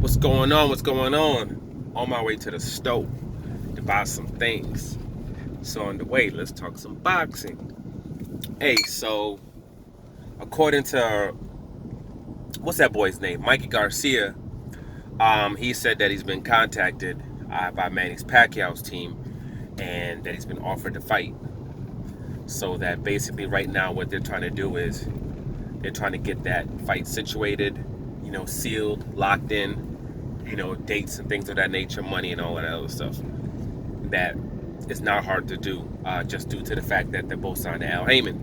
What's going on? What's going on? On my way to the store to buy some things. So on the way, let's talk some boxing. Hey, so according to what's that boy's name? Mikey Garcia. He said that he's been contacted by Manny's Pacquiao's team and that he's been offered to fight. So that basically right now what they're trying to do is they're trying to get that fight situated, sealed, locked in, dates and things of that nature, money and all of that other stuff. That is not hard to do, just due to the fact that they're both signed to Al Heyman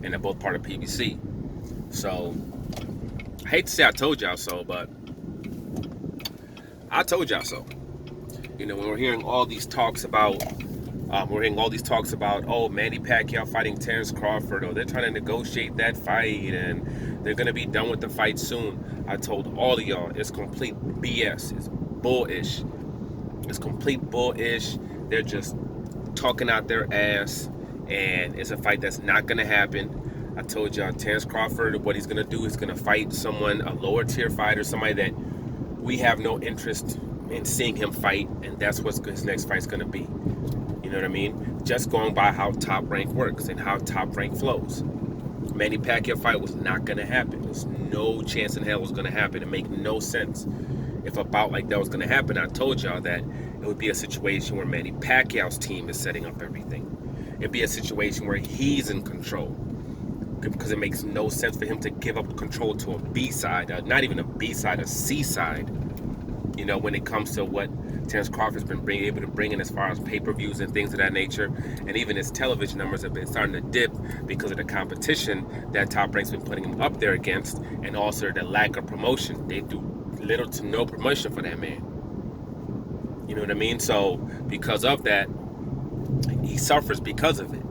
and they're both part of PBC. So I hate to say I told y'all so, but I told y'all so. When we're hearing all these talks about, Manny Pacquiao fighting Terrence Crawford, or they're trying to negotiate that fight, and they're gonna be done with the fight soon. I told all of y'all it's complete BS. It's bullish. It's complete bullish. They're just talking out their ass, and it's a fight that's not gonna happen. I told y'all Terrence Crawford, what he's gonna do is gonna fight someone, a lower tier fighter, somebody that we have no interest in seeing him fight, and that's what his next fight's gonna be. You know what I mean? Just going by how Top Rank works and how Top Rank flows. Manny Pacquiao fight was not gonna happen. There's no chance in hell it was gonna happen. It make no sense. If a bout like that was gonna happen, I told y'all that it would be a situation where Manny Pacquiao's team is setting up everything. It'd be a situation where he's in control. Because it makes no sense for him to give up control to a B side, not even a B side, a C side. When it comes to what Terrence Crawford's been able to bring in as far as pay-per-views and things of that nature, and even his television numbers have been starting to dip because of the competition that Top Rank's been putting him up there against, and also the lack of promotion. They do little to no promotion for that man. You know what I mean? So because of that, he suffers because of it.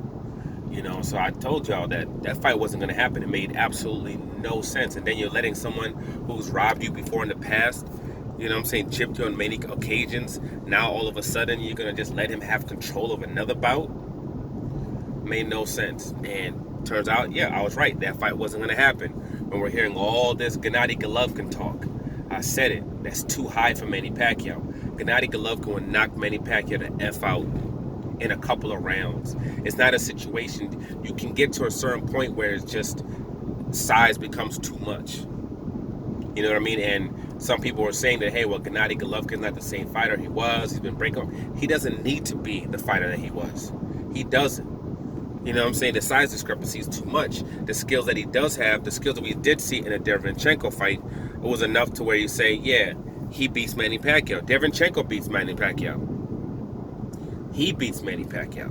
So I told y'all that fight wasn't going to happen. It made absolutely no sense. And then you're letting someone who's robbed you before in the past, chipped you on many occasions. Now all of a sudden you're going to just let him have control of another bout? Made no sense. And turns out, yeah, I was right. That fight wasn't going to happen. When we're hearing all this Gennady Golovkin talk, I said it. That's too high for Manny Pacquiao. Gennady Golovkin would knock Manny Pacquiao the F out in a couple of rounds. It's not a situation. You can get to a certain point where it's just size becomes too much. You know what I mean? And some people are saying that, hey, well, Gennady Golovkin's not the same fighter he was. He's been breaking. He doesn't need to be the fighter that he was. He doesn't. You know what I'm saying? The size discrepancy is too much. The skills that he does have, the skills that we did see in a Derevyanchenko fight, it was enough to where you say, yeah, he beats Manny Pacquiao. Derevyanchenko beats Manny Pacquiao. He beats Manny Pacquiao.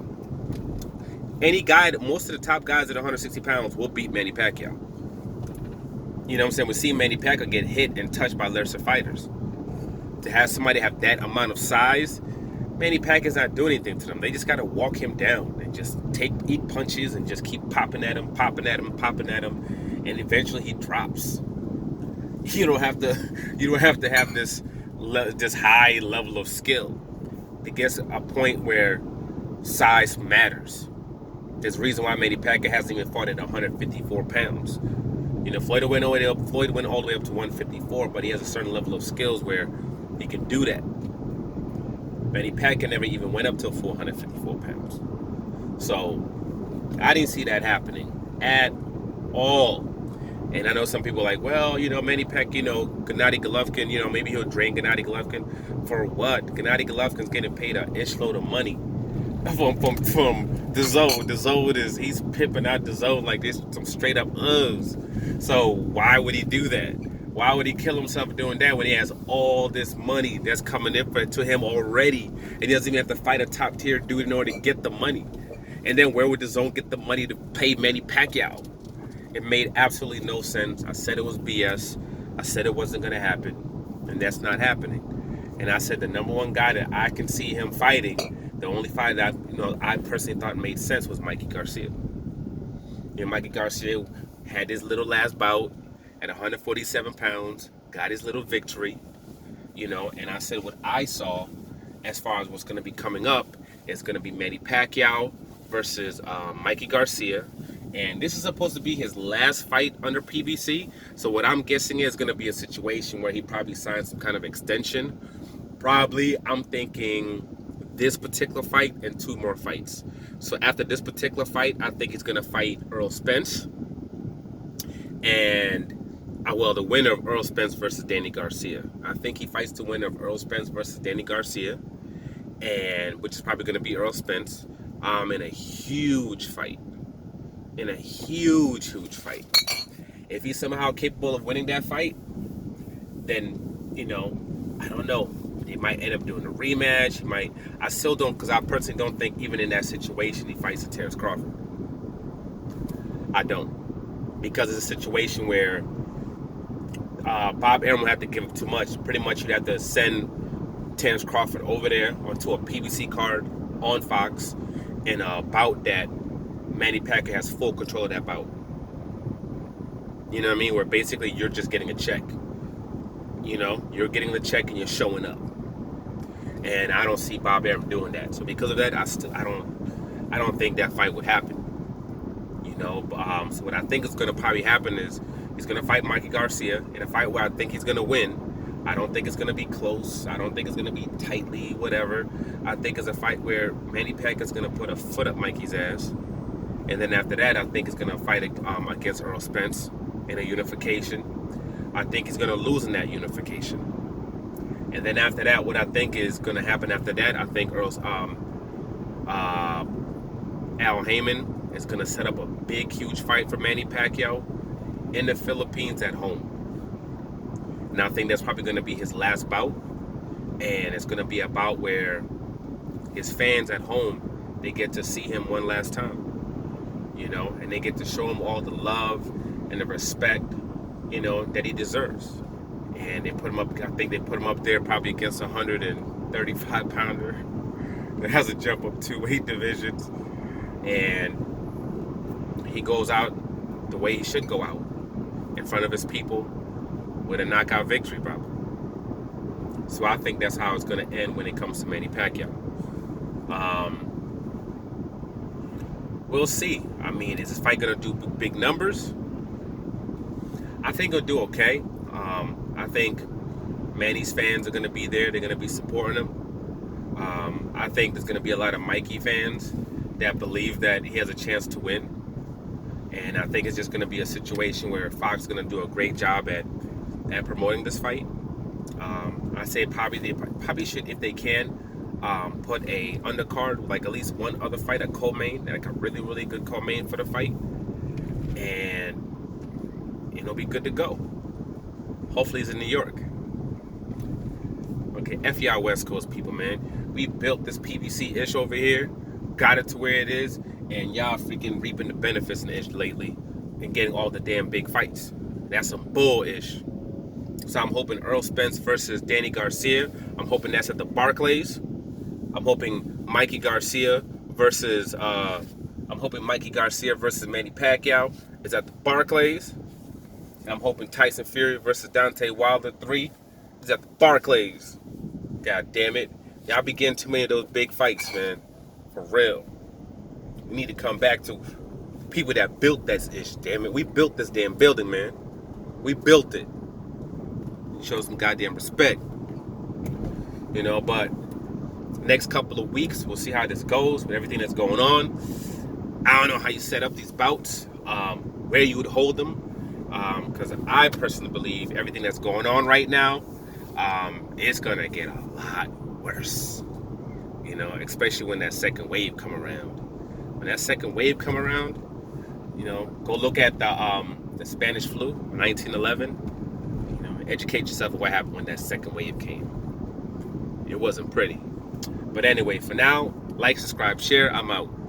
Any guy, most of the top guys at 160 pounds will beat Manny Pacquiao. You know what I'm saying? We see Manny Pacquiao get hit and touched by lesser fighters. To have somebody have that amount of size, Manny Pacquiao's not doing anything to them. They just got to walk him down and just eat punches and just keep popping at him, and eventually he drops. You don't have to have this high level of skill. It gets a point where size matters. There's a reason why Manny Pacquiao hasn't even fought at 154 pounds. Floyd went all the way up to 154, but he has a certain level of skills where he can do that. Manny Pacquiao never even went up to 454 pounds. So I didn't see that happening at all. And I know some people are like, well, Manny Pacquiao, Gennady Golovkin, maybe he'll drain Gennady Golovkin. For what? Gennady Golovkin's getting paid an inchload of money from DAZN. DAZN he's pimping out DAZN like this, some straight up uhs. So why would he do that? Why would he kill himself doing that when he has all this money that's coming in to him already, and he doesn't even have to fight a top tier dude in order to get the money? And then where would DAZN get the money to pay Manny Pacquiao? It made absolutely no sense. I said it was BS. I said it wasn't going to happen. And that's not happening. And I said the number one guy that I can see him fighting, the only fight that I personally thought made sense was Mikey Garcia. Mikey Garcia had his little last bout at 147 pounds, got his little victory, and I said what I saw as far as what's going to be coming up is going to be Manny Pacquiao versus Mikey Garcia. And this is supposed to be his last fight under PBC. So what I'm guessing is going to be a situation where he probably signs some kind of extension. Probably, I'm thinking this particular fight and 2 more fights. So after this particular fight, I think he's going to fight Earl Spence. And, well, the winner of Earl Spence versus Danny Garcia. I think he fights the winner of Earl Spence versus Danny Garcia. And which is probably going to be Earl Spence in a huge fight. In a huge fight. If he's somehow capable of winning that fight, then, I don't know. They might end up doing a rematch. I still don't, because I personally don't think even in that situation he fights a Terence Crawford. I don't. Because it's a situation where Bob Arum will have to give him too much. Pretty much you'd have to send Terence Crawford over there onto a PBC card on Fox in a bout that Manny Pacquiao has full control of that bout. You know what I mean? Where basically you're just getting a check. You're getting the check and you're showing up. And I don't see Bob Arum doing that. So because of that, I don't think that fight would happen. So what I think is going to probably happen is he's going to fight Mikey Garcia in a fight where I think he's going to win. I don't think it's going to be close. I don't think it's going to be tightly, whatever. I think it's a fight where Manny Pacquiao is going to put a foot up Mikey's ass. And then after that, I think he's going to fight against Earl Spence in a unification. I think he's going to lose in that unification. And then after that, what I think is going to happen after that, I think Al Heyman is going to set up a big, huge fight for Manny Pacquiao in the Philippines at home. And I think that's probably going to be his last bout. And it's going to be a bout where his fans at home, they get to see him one last time. And they get to show him all the love and the respect, that he deserves. And they put him up, I think they put him up there probably against a 135 pounder that has to jump up 2 weight divisions. And he goes out the way he should go out, in front of his people with a knockout victory probably. So I think that's how it's going to end when it comes to Manny Pacquiao. We'll see. I mean, is this fight going to do big numbers? I think it'll do okay. I think Manny's fans are going to be there. They're going to be supporting him. I think there's going to be a lot of Mikey fans that believe that he has a chance to win. And I think it's just going to be a situation where Fox is going to do a great job at promoting this fight. I say they probably should, if they can, put a undercard, like at least one other fight, a co-main, like a really, really good co-main for the fight. And it'll be good to go. Hopefully it's in New York. Okay, F y'all West Coast people, man. We built this PBC-ish over here, got it to where it is, and y'all freaking reaping the benefits in the ish lately and getting all the damn big fights. That's some bull-ish. So I'm hoping Earl Spence versus Danny Garcia. I'm hoping that's at the Barclays. I'm hoping Mikey Garcia versus Manny Pacquiao is at the Barclays. And I'm hoping Tyson Fury versus Deontay Wilder 3 is at the Barclays. God damn it. Y'all be getting too many of those big fights, man. For real. We need to come back to people that built this ish. Damn it. We built this damn building, man. We built it. Show some goddamn respect. But next couple of weeks, we'll see how this goes with everything that's going on. I don't know how you set up these bouts, where you would hold them. Because I personally believe everything that's going on right now is going to get a lot worse. Especially when that second wave come around. When that second wave come around, go look at the Spanish flu, 1911. Educate yourself on what happened when that second wave came. It wasn't pretty. But anyway, for now, like, subscribe, share. I'm out.